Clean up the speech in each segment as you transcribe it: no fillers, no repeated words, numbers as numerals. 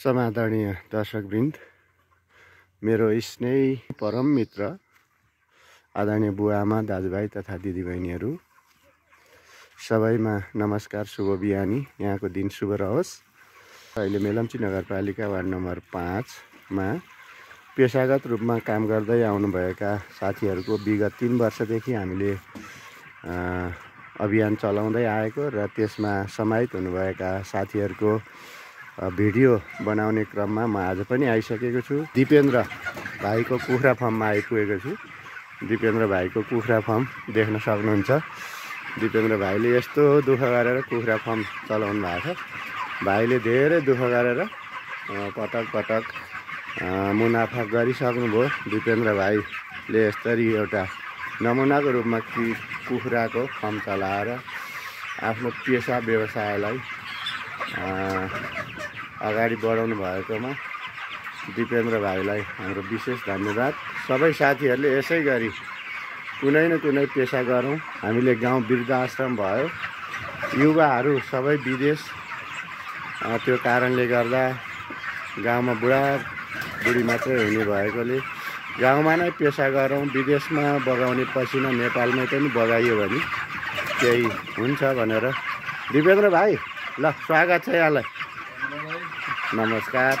समादरणीय दर्शकवृन्द, मेरो स्नेही परम मित्र आदरणीय बुवा आमा दाजुभाइ तथा दिदीबहिनीहरू सबैमा नमस्कार, शुभ बिहानी। यहाँको दिन शुभ रहोस्। अहिले मेलम्ची नगरपालिका वार्ड नम्बर 5 मा पेशागत रूपमा काम गर्दै आउनुभएका साथीहरूको विगत 3 वर्षदेखि हामीले अभियान चलाउँदै आएको र त्यसमा समाहित हुनुभएका साथीहरूको भिडियो बनाउने क्रममा म आज पनि आइसकेको छु। दिपेन्द्र भाइको कुखुरा फर्ममा आइपुगेको छु। दिपेन्द्र भाइको कुखुरा फर्म देख्न सक्नुहुन्छ। दिपेन्द्र भाइले यस्तो दुःख गरेर कुखुरा फर्म चलाउनु भएको छ। भाइले धेरै दुःख गरेर पटक पटक मुनाफा गरिसक्नुभयो। दिपेन्द्र भाइले यसरी एउटा नमुनाको रूपमा कुखुराको फर्म चलाएर आफ्नो पेसा व्यवसायलाई अगाडि बढाउनु भएकोमा दिपेन्द्र भाइलाई हाम्रो विशेष धन्यवाद। सबै साथीहरूले यसै गरी कुनै न कुनै पेसा गरौँ। हामीले गाउँ वृद्धाश्रम भयो, युवाहरू सबै विदेश, त्यो कारणले गर्दा गाउँमा बुढाबुढी मात्रै हुने भएकोले गाउँमा नै पेसा गरौँ। विदेशमा बगाउने पसिना नेपालमै पनि बगाइयो भने केही हुन्छ भनेर। दिपेन्द्र भाइ, ल स्वागत छ यहाँलाई। नमस्कार।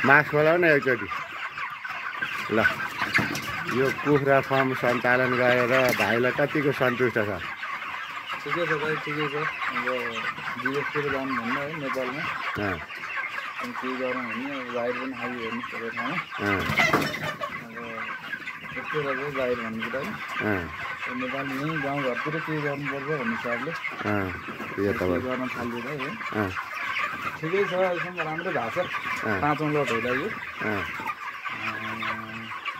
मास्क खोलाउ न एकचोटि। ल, यो कुखुरा फर्म सञ्चालन गरेर भाइलाई कतिको सन्तुष्ट छ? ठिकै छ भाइ, ठिकै छ। अब विदेशतिर जानु भन्दा है नेपालमा केही गरौँ भने अब बाहिर पनि खालि हेर्नु पर्यो ठाउँमा। अब यस्तो रहेछ बाहिर भन्ने कुरा नेपाल यहीँ गाउँघरतिर केही गर्नुपर्छ भन्ने हिसाबले गर्न थालिदिएर है। ठिकै छ, अहिलेसम्म राम्रो भएको छ। 5औं लट होला यो।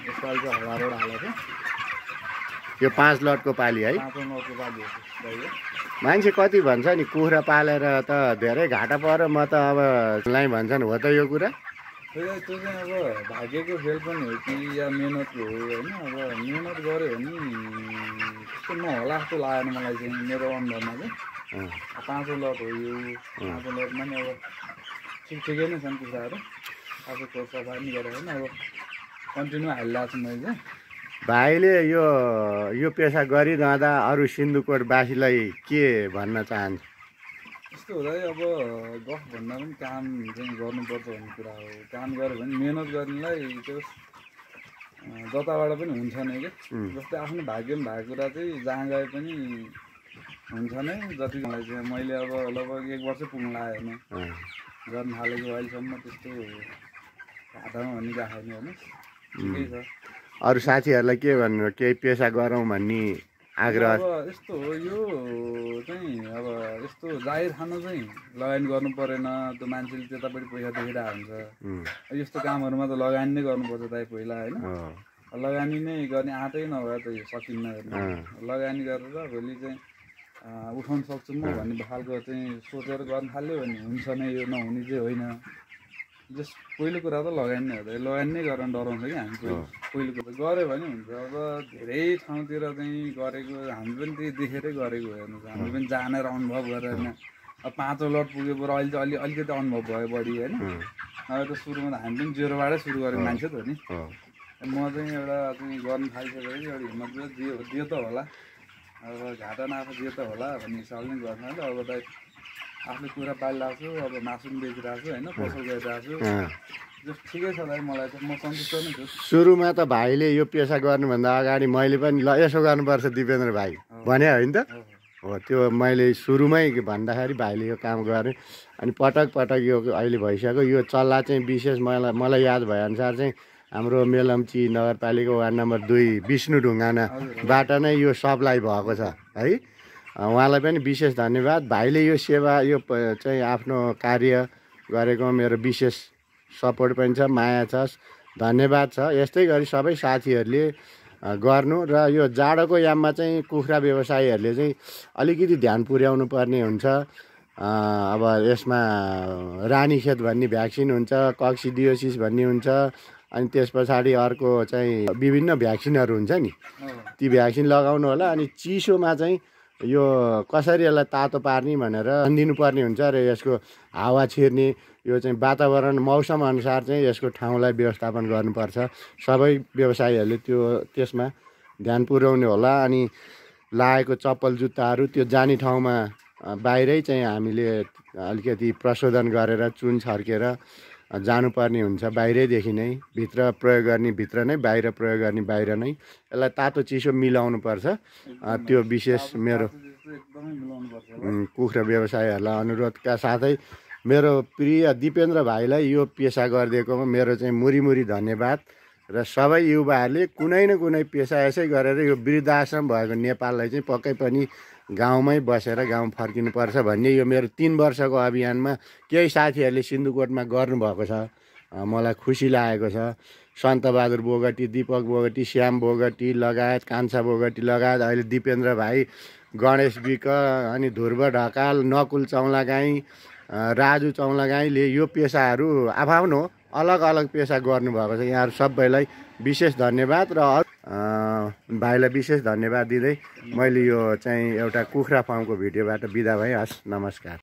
यसपालि चाहिँ हजारवटा हालेको छ। यो 5 लटको पाली है? 5औं लटको पाली हो यो। मान्छे कति भन्छ नि कुखुरा पालेर त धेरै घाटा पर्यो, म त अब लाई भन्छन्, हो त यो कुरा? त्यो चाहिँ अब भाग्यको खेल पनि हो कि या मेहनत हो होइन। अब मेहनत गऱ्यो भने त्यस्तो नहोला जस्तो लागेन मलाई चाहिँ, मेरो अनुभवमा चाहिँ। 5औं लट हो यो। 5औं लटमा नि अब ठिकै नै छन् कुखुराहरू। आफू खोजसफा पनि गरेर होइन, अब कन्टिन्यू हालिरहेको छु मैले चाहिँ। भाइले यो पेसा गरिरहँदा अरू सिन्धुकोटवासीलाई के भन्न चाहन्छ? यस्तो हुँदा अब गफ भन्दा पनि काम चाहिँ गर्नुपर्छ भन्ने कुरा हो। काम गऱ्यो भने मेहनत गर्नेलाई त्यो जताबाट पनि हुन्छ नै क्या। जस्तै आफ्नो भाग्यमा भएको कुरा चाहिँ जहाँ गए पनि हुन्छ नै। जति मलाई चाहिँ मैले अब लगभग 1 वर्ष पुग्नु लाग्यो होइन गर्न थालेको। अहिलेसम्म त्यस्तो घाटामा भन्ने गएको छैन होइन। ठिकै छ। अरू साथीहरूलाई के भन्नु? केही पेसा गरौँ भन्ने आग्रह? अब यस्तो हो, यो चाहिँ अब यस्तो जाहिर खानु चाहिँ लगानी गर्नु परेन। त्यो मान्छेले त्यतापट्टि पैसा देखिरहेको हुन्छ। यस्तो कामहरूमा त लगानी नै गर्नुपर्छ दाइ पहिला होइन। लगानी नै गर्ने आँटै नभए त यो सकिन्न हेर्नु। लगानी गरेर भोलि चाहिँ उठाउन सक्छु म भन्ने खालको चाहिँ सोचेर गर्न थाल्यो भने हुन्छ नै, यो नहुने चाहिँ होइन। जस पहिलो कुरा त लगानी नै हो। लगानी नै गर्न डराउँछ कि हामी। पहिलो कुरा गऱ्यो भने हुन्छ। अब धेरै ठाउँतिर चाहिँ गरेको हामी पनि त्यही देखेरै गरेको हेर्नुहोस्। हामी पनि जानेर अनुभव गरेर होइन। अब 5औं लट पुग्यो पर अहिले चाहिँ अलिकति अनुभव भयो बढी होइन। अब त सुरुमा त हामी पनि जेरोबाटै सुरु गरेको मान्छे त हो नि। म चाहिँ एउटा चाहिँ गर्न थालिसकेपछि एउटा हिम्मत दियो त होला। अब घाटा नाफा दियो त होला भन्ने हिसाबले नै गर्न थाल्यो। अब त आफ्नो कुरा पालिरहेको छु। अब मासु पनि बेचिरहेको छु होइन, पसल गरिरहेको छु। ठिकै छ भाइ, मलाई चाहिँ म सन्तुष्ट नै छु। सुरुमा त भाइले यो पेसा गर्नुभन्दा अगाडि मैले पनि ल यसो गर्नुपर्छ दिपेन्द्र भाइ भने होइन त? हो, त्यो मैले सुरुमै भन्दाखेरि भाइले यो काम गरेँ। अनि पटक पटक यो अहिले भइसक्यो। यो चल्ला चाहिँ विशेष मलाई याद भएअनुसार चाहिँ हाम्रो मेलम्ची नगरपालिका वार्ड नम्बर 2 विष्णु ढुङ्गानाबाट नै यो सप्लाई भएको छ है। उहाँलाई पनि विशेष धन्यवाद। भाइले यो सेवा यो चाहिँ आफ्नो कार्य गरेको मेरो विशेष सपोर्ट पनि छ, माया छ, धन्यवाद छ। यस्तै गरी सबै साथीहरूले गर्नु र यो जाडोको याममा चाहिँ कुखुरा व्यवसायीहरूले चाहिँ अलिकति ध्यान पुर्याउनु पर्ने हुन्छ। अब यसमा रानीखेत भन्ने भ्याक्सिन हुन्छ, कक्सिडियोसिस भन्ने हुन्छ, अनि त्यस पछाडि अर्को चाहिँ विभिन्न भ्याक्सिनहरू हुन्छ नि, ती भ्याक्सिन लगाउनु होला। अनि चिसोमा चाहिँ यो कसरी यसलाई तातो पार्ने भनेर दिनुपर्ने हुन्छ र यसको हावा छिर्ने यो चाहिँ वातावरण मौसम अनुसार चाहिँ यसको ठाउँलाई व्यवस्थापन गर्नुपर्छ। सबै व्यवसायीहरूले त्यसमा ध्यान पुर्याउने होला। अनि लाएको चप्पल जुत्ताहरू त्यो जाने ठाउँमा बाहिरै चाहिँ हामीले अलिकति प्रशोधन गरेर चुन छर्केर जानुपर्ने हुन्छ। बाहिरैदेखि नै भित्र प्रयोग गर्ने भित्र नै, बाहिर प्रयोग गर्ने बाहिर नै। यसलाई तातो चिसो मिलाउनु पर्छ। त्यो विशेष मेरो कुखुरा व्यवसायीहरूलाई अनुरोधका साथै मेरो प्रिय दिपेन्द्र भाइलाई यो पेसा गरिदिएकोमा मेरो चाहिँ मुरी धन्यवाद। र सबै युवाहरूले कुनै न कुनै पेसा यसै गरेर यो वृद्धाश्रम भएको नेपाललाई चाहिँ पक्कै पनि गाउँमै बसेर गाउँ फर्किनुपर्छ भन्ने यो मेरो 3 वर्षको अभियानमा केही साथीहरूले सिन्धुकोटमा गर्नुभएको छ। मलाई खुसी लागेको छ। सन्तबहादुर बोगटी, दीपक बोगटी, श्याम बोगटी लगायत, कान्छा बोगटी लगायत, अहिले दिपेन्द्र भाइ, गणेश विक, अनि ध्रुव ढकाल, नकुल चौलागाई, राजु चौलागाईले यो पेसाहरू आफ्नो अलग अलग पेसा गर्नुभएको छ। यहाँहरू सबैलाई विशेष धन्यवाद। र भाइलाई विशेष धन्यवाद दिँदै मैले यो चाहिँ एउटा कुखुरा फार्मको भिडियोबाट बिदा भएँ। हस्, नमस्कार।